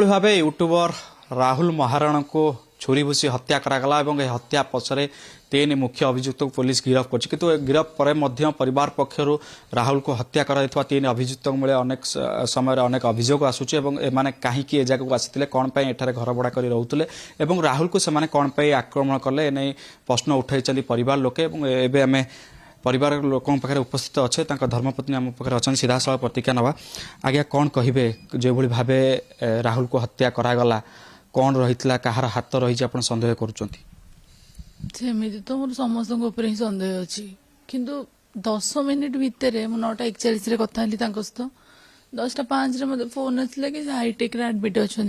যেভাবে ভাবে यूट्यूबर राहुल महाराणा को छुरी भूसी हत्या करागला एवं ए हत्या पछरे तीन मुख्य अभियुक्त पुलिस गिरफ कर किंतु गिरफ पर परिवार पक्षर राहुल को हत्या कर तीन अभियुक्त मिले अनेक समय अनेक अभियोग आसूचे एमाने कहीं ए जगह को आसी कौन एठारे घर भड़ा कर रोते राहुल को सेमाने कौन आक्रमण कले नहीं प्रश्न उठाई परिवार लोके एवं आम परिवार लोकों पाखे उपस्थित अच्छे धर्मपत्नी आम पाखे अच्छा सीधासल प्रतिक्रिया नवा आज्ञा कौन कहे जो भाव राहुल को हत्या करागला कौन रही कहार हाथ रही आप सन्देह करमि तो मोर समस्त ही सन्देह अच्छी किंतु 10 मिनिट भितर 9:41 कथा सहित 10:05 मत फोन आसला कि हाईटेक एडमिट अच्छा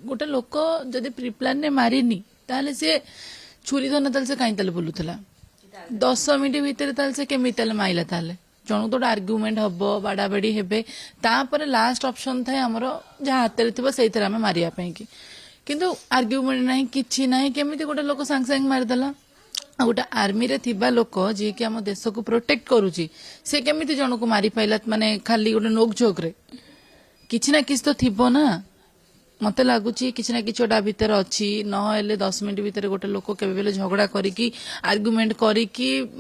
गोटे लोक जदि प्रिप्लान ने मारिनी ताले से छुरी धरना से कहीं बुलूला 10 मिनिट भितर से केमी माइला जन तो आर्ग्युमेंट हम बाड़ा बाड़ी हे लास्ट ऑप्शन थाए आमर जहाँ हाथ में से मारिया कि किंतु आर्ग्युमेंट ना कि ना केमी गोटे लोक सांग सांग मारिदेला गोटे आर्मी रे थिबा लोक जी कि आम देश को प्रोटेक्ट करुची से केमी जन को मारी पाइला माने खाली गोटे नोक झोक रे किछि ना किछ तो थिबो ना मत लगुच कि ना कि भितर अच्छी ना 10 मिनिट भितर गोटे लोक के झगड़ा करी आर्ग्युमेंट करी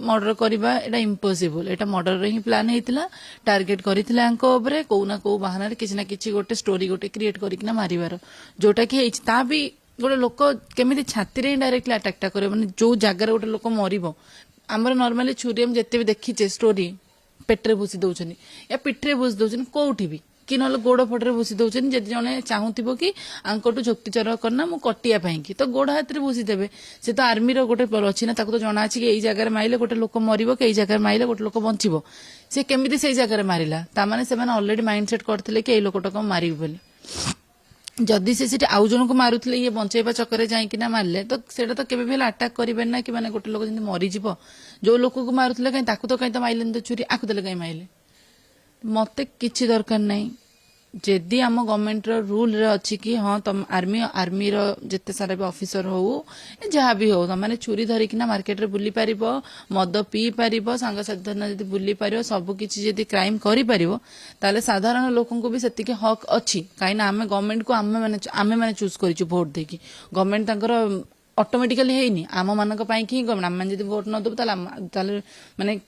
मर्डर करवा एटा इम्पॉसिबल एटा मर्डर ही प्लान होता टार्गेट करते कौ ना कौ बाहाना किसी ना कि गोटे स्टोरी गोटे क्रिएट करना मारिबार जोटा कि भी गोटे लोक केमी छाती डायरेक्टली अटैकटा करे माने जो जगार गोटे लोक मर आमर नॉर्मली छुरी जिते भी देखीचे स्टोरी पेट्रे भूसी दौरान या पिठ्रे भूसी दौरान कौटी भी कि ना गोड़ फटे भूसी दौरान जब जड़े चाहूब कि आंकटू झुक्तिचर करना मु कटिया कि तो गोड़ हाथ में भूसी देवे से तो आर्मी गोटे अच्छी ना तो जना कि यही जगह माइले गोटे लोक मर कई जगह माइले गोटे लोक बंचब से केमी से जगह मारा ताने से अलरेडी माइंड सेट करते कि लोकटा मारे बोली जदि से आउ जन को मारुले ये बंचेबा चक्कर जाइना मारे तो सेटा तो केबे भी अटैक करेंगे ना कि माने गोटे लोक जब मरीज जो लोक को मारुले कहीं तो माइले तो छुरी आकु देले कहीं माइले मत कि दरकार नहीं जदि आम गवर्नमेंट रूल रे अच्छी कि हाँ तुम आर्मी जिते सारा भी ऑफिसर हो जहाँ भी हो तुम छुरी धरिकिना मार्केट रे बुली पार मद पी पार सांगसाथी धरना जब बुली पार सबकि जदि क्राइम कर साधारण लोक भी से हक अच्छी कहीं आम गवर्नमेंट को आम मैंने चूज कर भोट देकी गवर्नमेंट ऑटोमेटिकली है आम मान कि गवर्नमेंट आम जब भोट न देव माने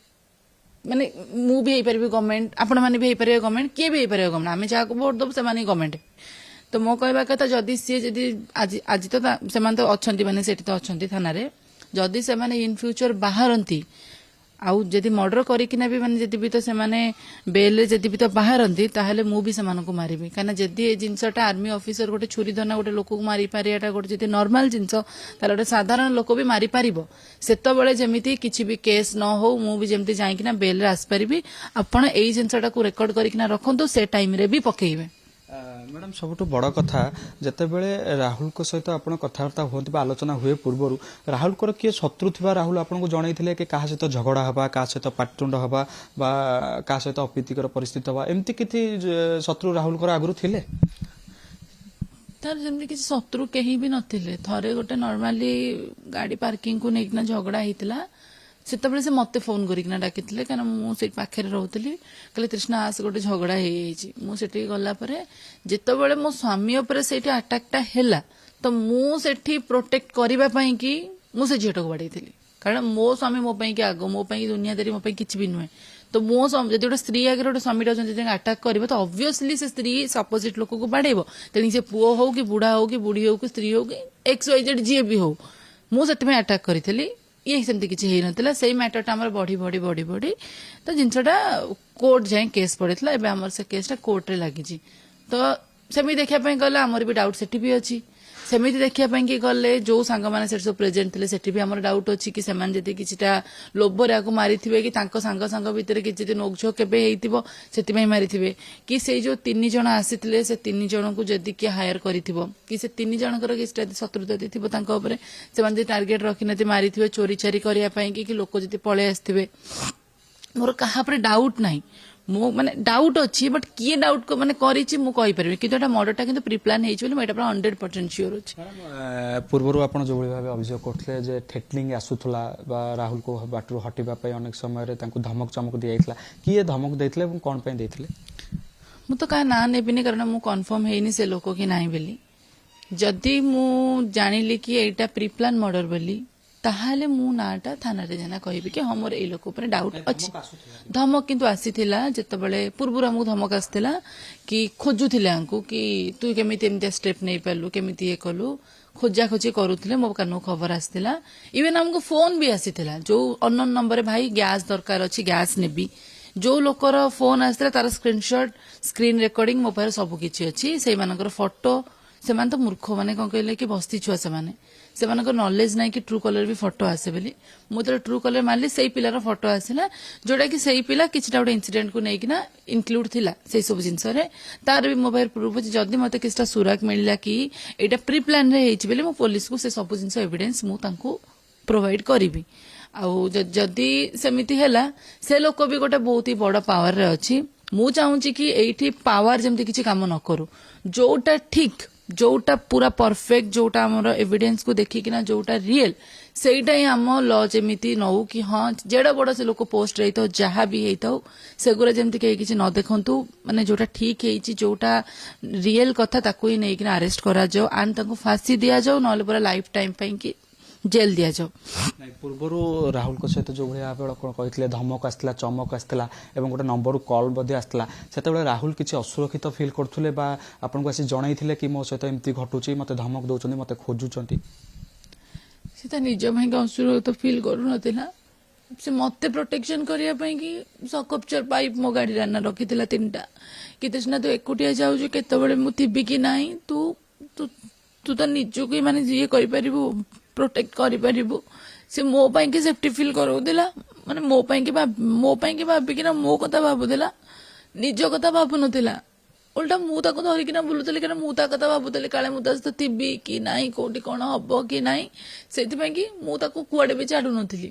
माने मु भी पारि गवर्नमेंट आपण मैंने भी पारे गवर्नमेंट किए भी पारे गवर्नमेंट आम जहाँ को भोट दब से गवर्नमेंट तो मो कहवा कथा जदि सी जदि आज तो से तो अच्छा माने सेठी तो अच्छा थाना जदि से इन फ्यूचर बाहरती आउ जदि मर्डर करना भी माने जदि भी तो से बेल जदि भी तो बाहरती ताहले मु भी से मारि कहीं जदि ये जिनसटा आर्मी ऑफिसर गोटे छुरी धरना गोटे लोक को मारी पारियाटा गोटे जदि नॉर्मल जिनस गोटे साधारण लोक भी मारी पारिबो सेतबेले जेमिति किछि भी केस न हो मु भी जेमिति जाइकिना बेल रे आस परिबी आपण एई जिनसटा को रेकॉर्ड करिकिना रखंतु से टाइम रे भी पकेइबे मैडम सबुठ बड़ कथा जितेबले राहुल को सहित आप कथबार्ता होता आलोचना हुए पूर्व राहुल को किए शत्रु थी राहुल आपको जनई कि क्या सहित झगड़ा हवा क्या सहित पाटुंड हवा क्या सहित अप्रीतिकर परिस्थिति हवा एमती किसी शत्रु राहुल आगुरी थे तार जमी किसी शत्रु कहीं भी नथिले थरे गोटे नॉर्मली गाड़ी पार्किंग को लेकिन झगड़ा होता से से मत फोन करना डाकी कहीं मुझे पाखे रोली कहले तृष्णा आस गोटे झगड़ा मुझे गलापर जितेबाला मो स्वामी उपर से आटाकटा है तो मुझे प्रोटेक्ट करने कि मुझे झीटा को बाड़े कारण मो स्वामी मो कि आग मो दुनियादारी मो किसी भी नुहे तो मो जब गोटे स्त्री आगे गोटे स्वामी अच्छा आटाक कर तो ऑब्वियसली से स्त्री अपोजिट लोक को बाड़े तेणु से पुओ हो कि बुढ़ा हो कि बुढ़ी हो कि स्त्री हो कि XYZ जी भी हो मुझे आटाक करी ये सेमती किसी हो ना से मैटरटा आम बढ़ी बढ़ी बढ़ी बढ़ी तो जिनसटा कोर्ट जाए केस पड़ता है आम से केसटा कोर्ट रे लगी तो सेमी देखापी गले आमर भी डाउट सेठी भी अच्छी सेमिति देखापी गले जो सांग मैंने सब प्रेजेंट थे सेठी भी आम डाउट अच्छी कि जब किसीटा लोभर या मारी कि सांग सांग भितर किसी नोकझोक के मारी कि से जो 3 जन आसी से 3 जन को जदि किए हायर कर कि से 3 जनकर किसी शत्रुता थी टार्गेट रखी ना मारी चोरी चारी करने कि लोक जब पलि आसवे मोर कहा डाउट ना मो माने डाउट अच्छी बट किए डाउट को माने करिछि मु कहि परबे कि एटा मर्डरटा किंतु प्री प्लान हेछि बोली एटा 100% श्योर अछि पूर्वरु आपण जो भाव अभियोग करथले जे थ्रेटनिंग आसुथला बा राहुल को बाटरू हटिबा पई अनेक समय रे तांको धमक चमक दियाइतला किए धमक देथिले कोन पई देथिले ମୁଁ ତ କାହା ନାଁ ନେବିନି କାରଣ ମୁଁ କନଫର୍ମ ହେଇନି ସେ ଲୋକ କି ନାହିଁ ବୋଲି। ଯଦି ମୁଁ ଜାଣିଲି କି ଏଇଟା ପ୍ରି ପ୍ଲାନ୍ ମର୍ଡର ବୋଲି ତାହେଲେ ମୁଁ ନାଁଟା ଥାନାରେ ଜାନା କହିବି କି ହଁ ମୋର ଏଇ ଲୋକ ଉପରେ ଡାଉଟ୍ ଅଛି। ଧମକ କିନ୍ତୁ ଆସିଥିଲା ଯେତେବେଳେ ପୂର୍ବରୁ ଆମକୁ ଧମକ ଆସିଥିଲା କି ଖୋଜୁଥିଲେ ଆମକୁ କି ତୁ କେମିତି ଏମିତିଆ ଷ୍ଟେପ୍ ନେଇପାରିଲୁ କେମିତି ଇଏ କଲୁ ଖୋଜାଖୋଜି କରୁଥିଲେ। ମୋ କାନକୁ ଖବର ଆସିଥିଲା। ଇଭେନ୍ ଆମକୁ ଫୋନ ବି ଆସିଥିଲା ଯୋଉ ଅନନୋନ୍ ନମ୍ବରରେ ଭାଇ ଗ୍ୟାସ୍ ଦରକାର ଅଛି ଗ୍ୟାସ୍ ନେବି ଯୋଉ ଲୋକର ଫୋନ ଆସିଥିଲା ତାର ସ୍କ୍ରିନଶଟ୍ ସ୍କ୍ରିନ୍ ରେକର୍ଡିଂ ମୋ ପାଖରେ ସବୁ କିଛି ଅଛି। ସେଇମାନଙ୍କର ଫଟୋ ସେମାନେ ତ ମୂର୍ଖ ମାନେ କଣ କହିଲେ କି ବସ୍ତି ଛୁଆ ସେମାନଙ୍କର ନଲେଜ ନାହିଁ କି ଟ୍ରୁ କଲର ବି ଫଟୋ ଆସେ ବୋଲି। ମୁଁ ଯେତେବେଳେ ଟ୍ରୁ କଲର ମାରିଲି ସେଇ ପିଲାର ଫଟୋ ଆସିଲା ଯୋଉଟା କି ସେଇ ପିଲା କିଛିଟା ଗୋଟେ ଇନସିଡେଣ୍ଟକୁ ନେଇକିନା ଇନକ୍ଲୁଡ ଥିଲା ସେଇ ସବୁ ଜିନିଷରେ। ତାର ବି ମୋ ପାଖରେ ପ୍ରୁଫ୍ ଅଛି। ଯଦି ମତେ କିଛିଟା ସୁରାଗ ମିଳିଲା କି ଏଇଟା ପ୍ରି ପ୍ଲାନରେ ହେଇଛି ବୋଲି ମୁଁ ପୋଲିସକୁ ସେ ସବୁ ଜିନିଷ ଏଭିଡେନ୍ସ ମୁଁ ତାଙ୍କୁ ପ୍ରୋଭାଇଡ କରିବି। ଆଉ ଯଦି ସେମିତି ହେଲା ସେ ଲୋକ ବି ଗୋଟେ ବହୁତ ହି ବଡ ପାୱାରରେ ଅଛି। ମୁଁ ଚାହୁଁଛି କି ଏଇଠି ପାୱାର ଯେମିତି କିଛି କାମ ନ କରୁ। ଯୋଉଟା ଠିକ ଯୋଉଟା ପୁରା ପରଫେକ୍ଟ ଯୋଉଟା ଆମର ଏଭିଡେନ୍ସକୁ ଦେଖିକିନା ଯୋଉଟା ରିଏଲ ସେଇଟା ହିଁ ଆମ ଲ ଯେମିତି ନଉ କି ହଁ ଯେଡ ବଡ ସେ ଲୋକ ପୋଷ୍ଟ ହେଇଥାଉ ଯାହା ବି ହେଇଥାଉ ସେଗୁରା ଯେମିତି କେହି କିଛି ନ ଦେଖନ୍ତୁ। ମାନେ ଯୋଉଟା ଠିକ ହେଇଛି ଯୋଉଟା ରିଏଲ କଥା ତାକୁ ହିଁ ନେଇକିନା ଆରେଷ୍ଟ କରାଯାଉ ଆଣ୍ଡ ତାଙ୍କୁ ଫାଶୀ ଦିଆଯାଉ ନହେଲେ ପୁରା ଲାଇଫ ଟାଇମ ପାଇଁ କି ଜେଲ୍ ଦିଆଯାଉ। ପୂର୍ବରୁ ରାହୁଲଙ୍କ ସହିତ ଯୋଉ ଭଳିଆ ଆପଣ କଣ କହିଥିଲେ ଧମକ ଆସିଥିଲା ଚମକ ଆସିଥିଲା ଏବଂ ଗୋଟେ ନମ୍ବରରୁ କଲ୍ ମଧ୍ୟ ଆସିଥିଲା ସେତେବେଳେ ରାହୁଲ କିଛି ଅସୁରକ୍ଷିତ ଫିଲ୍ କରୁଥିଲେ ବା ଆପଣଙ୍କୁ ଆସି ଜଣାଇଥିଲେ କି ମୋ ସହିତ ଏମିତି ଘଟୁଛି ମତେ ଧମକ ଦଉଛନ୍ତି ମତେ ଖୋଜୁଛନ୍ତି? ସେ ତା ନିଜ ପାଇଁକି ଅସୁରକ୍ଷିତ ଫିଲ୍ କରୁନଥିଲା। ସେ ମତେ ପ୍ରୋଟେକ୍ସନ କରିବା ପାଇଁ କି ସକପଚର ପାଇପ୍ ମୋ ଗାଡିରେ ଆନା ରଖିଥିଲା 3ଟା କି ତୃଷ୍ଣା ତୁ ଏକୁଟିଆ ଯାଉଛୁ କେତେବେଳେ ମୁଁ ଥିବି କି ନାହିଁ ତୁ ତୁ ତ ନିଜକୁ ମାନେ ଇଏ କରିପାରିବୁ ପ୍ରୋଟେକ୍ଟ କରିପାରିବୁ। ସେ ମୋ ପାଇଁକି ସେଫ୍ଟି ଫିଲ୍ କରାଉଥିଲା। ମାନେ ମୋ ପାଇଁକି ଭାବିକିନା ମୋ କଥା ଭାବୁଥିଲା ନିଜ କଥା ଭାବୁନଥିଲା। ଓଲଟା ମୁଁ ତାକୁ ଧରିକିନା ବୁଲୁଥିଲି କାରଣ ମୁଁ ତା କଥା ଭାବୁଥିଲି କାଳେ ମୁଁ ତା ସହିତ ଥିବି କି ନାହିଁ କୋଉଠି କଣ ହବ କି ନାହିଁ ସେଇଥିପାଇଁ କି ମୁଁ ତାକୁ କୁଆଡେ ବି ଛାଡୁନଥିଲି।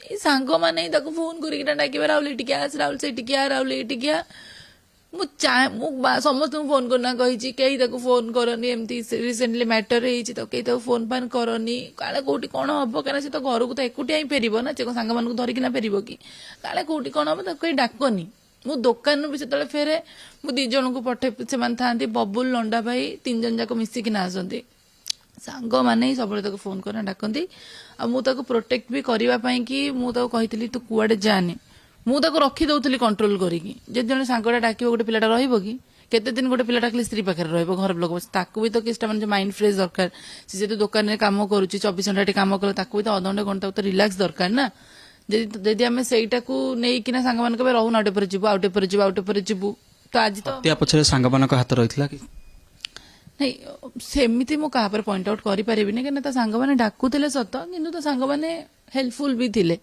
ଏଇ ସାଙ୍ଗମାନେ ତାକୁ ଫୋନ କରିକିନା ଡାକିବେ ରାହୁଲ ଏଠିକି ଆସ ରାହୁଲ ସେଠିକି ଆ ରାହୁଲ ଏଠିକି ଆ। ମୁଁ ସମସ୍ତଙ୍କୁ ଫୋନ କରିନା କହିଛି କେହି ତାକୁ ଫୋନ କରନି। ଏମିତି ରିସେଣ୍ଟଲି ମ୍ୟାଟର ହେଇଛି ତ କେହି ତାକୁ ଫୋନ ଫାନ କରନି କାଳେ କୋଉଠି କଣ ହବ କାରଣ ସେ ତ ଘରକୁ ତ ଏକୁଟିଆ ହିଁ ଫେରିବ ନା ସେ ସାଙ୍ଗମାନଙ୍କୁ ଧରିକିନା ଫେରିବ କି କାଳେ କୋଉଠି କଣ ହବ ତାକୁ କେହି ଡାକନି। ମୁଁ ଦୋକାନରୁ ବି ସେତେବେଳେ ଫେରେ ମୁଁ 2 ଜଣଙ୍କୁ ପଠେଇ ସେମାନେ ଥାନ୍ତି ବବୁଲ ଲଣ୍ଡା ଭାଇ 3 ଜଣ ଯାକ ମିଶିକିନା ଆସନ୍ତି। ସାଙ୍ଗମାନେ ହିଁ ସବୁବେଳେ ତାକୁ ଫୋନ କରିନା ଡାକନ୍ତି। ଆଉ ମୁଁ ତାକୁ ପ୍ରୋଟେକ୍ଟ ବି କରିବା ପାଇଁ କି ମୁଁ ତାକୁ କହିଥିଲି ତୁ କୁଆଡେ ଯାନି। ମୁଁ ତାକୁ ରଖି ଦଉଥିଲି କଣ୍ଟ୍ରୋଲ କରିକି। ଯଦି ଜଣେ ସାଙ୍ଗଟା ଡାକିବ ଗୋଟେ ପିଲାଟା ରହିବ କି କେତେ ଦିନ ଗୋଟେ ପିଲା ଡାକିଲେ ସ୍ତ୍ରୀ ପାଖରେ ରହିବ ଘର ଲୋକ ତାକୁ ବି ତ କିଛିଟା ମାନେ ମାଇଣ୍ଡ ଫ୍ରେଶ ଦରକାର। ସେ ଯେହେତୁ ଦୋକାନରେ କାମ କରୁଛି 24 ଘଣ୍ଟା କାମ କଲେ ତାକୁ ବି ତ ଅଧଘଣ୍ଟା ଘଣ୍ଟା ତ ରିଲାକ୍ସ ଦରକାର ନା। ଯଦି ଆମେ ସେଇଟାକୁ ନେଇକିନା ସାଙ୍ଗମାନେ କହିବେ ରହୁନ ଆଉ ପରେ ଯିବୁ ଆଉ ପରେ ଯିବୁ ତ ଆଜି ତ ହତ୍ୟା ପଛରେ ସାଙ୍ଗମାନଙ୍କ ହାତ ରହିଥିଲା କି? ନାଇଁ ସେମିତି ମୁଁ କାହା ଉପରେ ପଏଣ୍ଟ ଆଉଟ୍ କରିପାରିବିନି କାହିଁକିନା ତା ସାଙ୍ଗମାନେ ଡାକୁଥିଲେ ସତ କିନ୍ତୁ ତା ସାଙ୍ଗମାନେ ହେଲ୍ପଫୁଲ ବି ଥିଲେ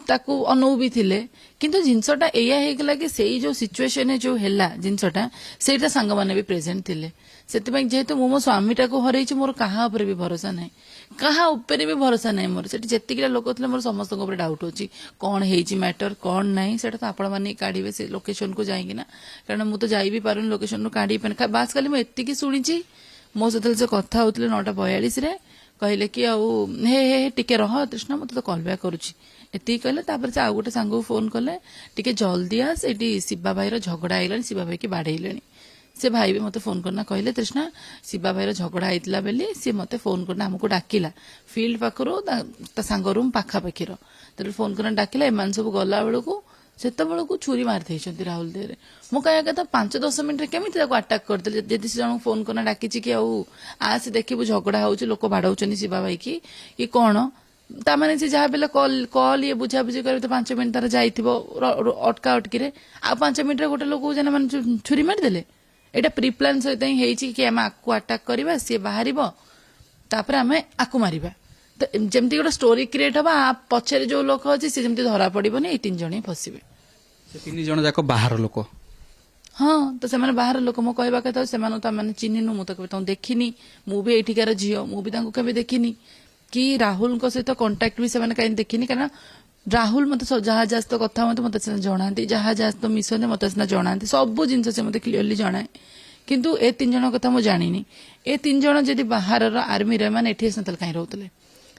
ତାକୁ ଅନଉ ବି ଥିଲେ। କିନ୍ତୁ ଜିନିଷଟା ଏଇଆ ହେଇଗଲା କି ସେଇ ଯୋଉ ସିଚୁଏସନରେ ଯୋଉ ହେଲା ଜିନିଷଟା ସେଇଟା ସାଙ୍ଗମାନେ ବି ପ୍ରେଜେଣ୍ଟ ଥିଲେ। ସେଥିପାଇଁ ଯେହେତୁ ମୁଁ ମୋ ସ୍ୱାମୀଟାକୁ ହରେଇଛି ମୋର କାହା ଉପରେ ବି ଭରସା ନାହିଁ କାହା ଉପରେ ବି ଭରସା ନାହିଁ ମୋର। ସେଠି ଯେତିକିଟା ଲୋକ ଥିଲେ ମୋର ସମସ୍ତଙ୍କ ଉପରେ ଡାଉଟ୍ ଅଛି କଣ ହେଇଛି ମ୍ୟାଟର କଣ ନାହିଁ ସେଇଟା ତ ଆପଣମାନେ କାଢିବେ ସେ ଲୋକେସନକୁ ଯାଇକିନା କାରଣ ମୁଁ ତ ଯାଇ ବି ପାରୁନି ଲୋକେସନରୁ କାଢି ପାରୁନି। ବାସ୍ ଖାଲି ମୁଁ ଏତିକି ଶୁଣିଛି ମୋ ସହିତ ସେ କଥା ହଉଥିଲେ 9:42ରେ କହିଲେ କି ଆଉ ହେ ହେ ଟିକେ ରହ ତୃଷ୍ଣା ମୁଁ ତତେ କଲ୍ ବ୍ୟାକ୍ କରୁଛି ଏତିକି କହିଲେ। ତାପରେ ସେ ଆଉ ଗୋଟେ ସାଙ୍ଗକୁ ଫୋନ କଲେ ଟିକେ ଜଲ୍ଦି ଆସ ଏଠି ଶିବା ଭାଇର ଝଗଡା ହେଇଗଲାଣି ଶିବା ଭାଇକି ବାଡେଇଲେଣି। ସେ ଭାଇ ବି ମତେ ଫୋନ କରିନା କହିଲେ ତୃଷ୍ଣା ଶିବା ଭାଇର ଝଗଡା ହେଇଥିଲା ବୋଲି ସିଏ ମତେ ଫୋନ କରିନା ଆମକୁ ଡାକିଲା ଫିଲ୍ଡ ପାଖରୁ ତା ସାଙ୍ଗ ରୁମ୍ ପାଖାପାଖିର ତାପରେ ଫୋନ କରିନା ଡାକିଲା। ଏମାନେ ସବୁ ଗଲା ବେଳକୁ ସେତେବେଳକୁ ଛୁରୀ ମାରି ଦେଇଛନ୍ତି ରାହୁଲ ଦେହରେ। ମୁଁ କହିବା କଥା 5-10 ମିନିଟରେ କେମିତି ତାକୁ ଆଟାକ କରିଦେଲେ। ଯଦି ସେ ଜଣଙ୍କୁ ଫୋନ କରିନା ଡାକିଛି କି ଆଉ ଆସ ଦେଖିବୁ ଝଗଡା ହଉଛି ଲୋକ ବାଡଉଛନ୍ତି ଶିବା ଭାଇକି କି କଣ ତାମାନେ ସେ ଯାହା ବେଲେ କଲ ଇଏ ବୁଝାବୁଝି କରିବେ ତ 5 ମିନିଟ ତାର ଯାଇଥିବ ଅଟକା ଅଟକିରେ ଆଉ 5 ମିନିଟରେ ଗୋଟେ ଲୋକକୁ ଯେନା ମାନେ ଛୁରୀ ମାରିଦେଲେ। ଏଇଟା ପ୍ରିପ୍ଲାନ୍ ସହିତ ହିଁ ହେଇଛି କି ଆମେ ଆକୁ ଆଟାକ କରିବା ସିଏ ବାହାରିବ ତାପରେ ଆମେ ଆକୁ ମାରିବା ତ ଯେମିତି ଗୋଟେ ଷ୍ଟୋରି କ୍ରିଏଟ ହବ ଆ ପଛରେ ଯୋଉ ଲୋକ ଅଛି ସେ ଯେମିତି ଧରା ପଡିବନି ଏଇ 3 ଜଣ ହିଁ ଫସିବେ। ସେ 3 ଜଣ ଯାକ ବାହାର ଲୋକ? ହଁ ତ ସେମାନେ ବାହାର ଲୋକ। ମୁଁ କହିବା କଥା ସେମାନଙ୍କୁ ତ ଆମେ ଚିହ୍ନିନୁ ମୁଁ ତ କେବେ ତାଙ୍କୁ ଦେଖିନି। ମୁଁ ବି ଏଇଠିକାର ଝିଅ ମୁଁ ବି ତାଙ୍କୁ କେବେ ଦେଖିନି କି ରାହୁଲଙ୍କ ସହିତ କଣ୍ଟାକ୍ଟ ବି ସେମାନେ କାହିଁକି ଦେଖିନି କାରଣ ରାହୁଲ ମତେ ଯାହା ଯାହା ସହିତ କଥା ହୁଅନ୍ତି ମତେ ସିନା ଜଣାନ୍ତି ଯାହା ଯାହା ସହିତ ମିଶନ୍ତି ମତେ ସିନା ଜଣାନ୍ତି ସବୁ ଜିନିଷ ସେ ମତେ କ୍ଲିୟରଲି ଜଣାଏ। କିନ୍ତୁ ଏ 3 ଜଣ କଥା ମୁଁ ଜାଣିନି। ଏ 3 ଜଣ ଯଦି ବାହାରର ଆର୍ମିରେ ମାନେ ଏଠି ଆସିନା ତାହେଲେ କାହିଁ ରହୁଥିଲେ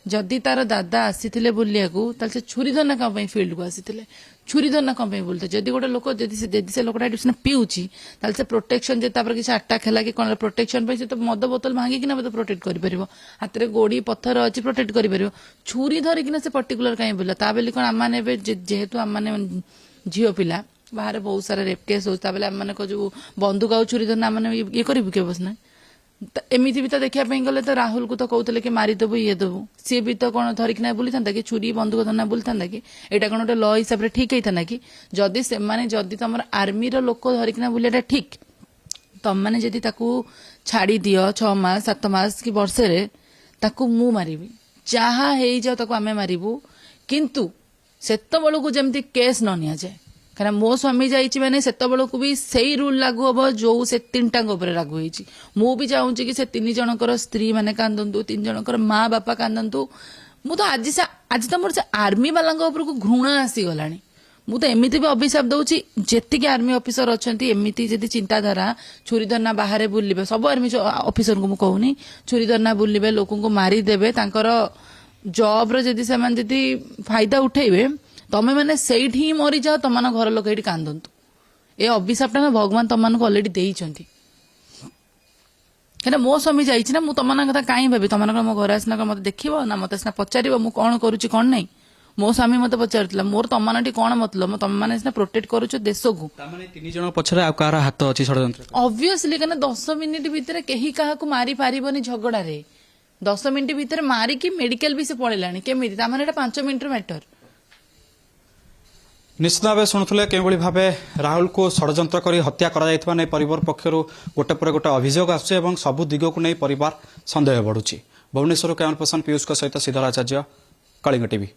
जदि तार दादा आसीथिले बुलियाकू ताले से छुरी धरना कम ପାଇଁ फील्ड को आसीथिले छुरी धरना कम ପାଇଁ बोलते जदि गोटे लोक जदि से लोकटा एटी पिउची ताले से प्रोटेक्शन जे तापर किसी अटैक हैला कि कोन प्रोटेक्शन पे से तो मद बोतल भांगी कि ना मत प्रोटेक्ट करि परिबो हाथ रे गोड़ी पत्थर अछि प्रोटेक्ट करि परिबो छुरी धरि कि ना से पर्टिकुलर काई बोला ता बेली कोन आमाने जेहेतु आमाने झियो पिला बाहर बहुत सारा रेप केस होता बेले आमाने को जो बंदूक आ छुरी धरना आमाने ये करिबु के बस ना एमती भी तो देखा गले तो राहुल को तो कहते कि मारिदेबू ये देबू सी भी तो कौन धरिक ना बुली था कि छुरी बंदूक धरना बुली था कि एटा कौन गोटे ल हिसाब से ठीक होता कि जदि से माने जदि तुम आर्मी रो लोक धरिक ना बुलियाटा ठीक तुम मैंने जदि ताकू छाड़ी दियो 6 मास 7 मास कि वर्षे रे ताकू मु मारिबी जहा हे जाओ ताकू आमे मारिबू किंतु सेत बेलू जमती केस न निया जाए कहीं मो स्वामी जाइए मैंने से बेलू भी सही रूल लागू हम जो से 3टा लागू होती मु भी चाहूँगी कि से 3 जनकर स्त्री मैंने कांदतु 3 जनकर माँ बापा कांदतु मु तो आज तो मोर से आर्मी वाला को घृणा आसीगला मु तो एमती भी अभिशाप दौची जेतिक आर्मी ऑफिसर अच्छा एमती जदि चिंताधारा छुरी धरना बाहर बुलवे सब आर्मी ऑफिसर को कहूनी छुरी धरना बुलवे लोक को मारिदेवे जॉब जदि से फायदा उठेबे तमें मैंने सेठी ही मरी जाओ तुम घर लोक ये कांदतु ए अभिशापटा ना भगवान तुम अलरेडी देइछंती कहीं मो स्वामी जाइए ना तुम कथा कहीं भावी तुम मो घर आसना मत देख ना मत आसना पचार मु कौन करुच्ची कौन नहीं मो स्वामी मत पचार मोर तुम कौन मतलब तुम मैंने प्रोटेक्ट करुच देश को 3 जन पछरे आ कार हाथ अछि षडयंत्र ऑब्वियसली कहीं 10 मिनिट भितर कहीं क्या मारी पारिबनी झगड़ा रे 10 मिनिट भितर मारिकी मेडिकल भी से पड़ेलानी केमिति ता माने 5 मिनिट मैटर निश्चित भाव शुणुले केवली भाव राहुल को षडयंत्र कर हत्या कर परिवार पक्षर गोटे पर गोटे अभियोग आसुचे और सबू दिग को नहीं परिवार संदेह बढ़ुची। भुवनेश्वर कैमरा पर्सन पीयूष सहित श्रीधर आचार्य, कलिंग टीवी।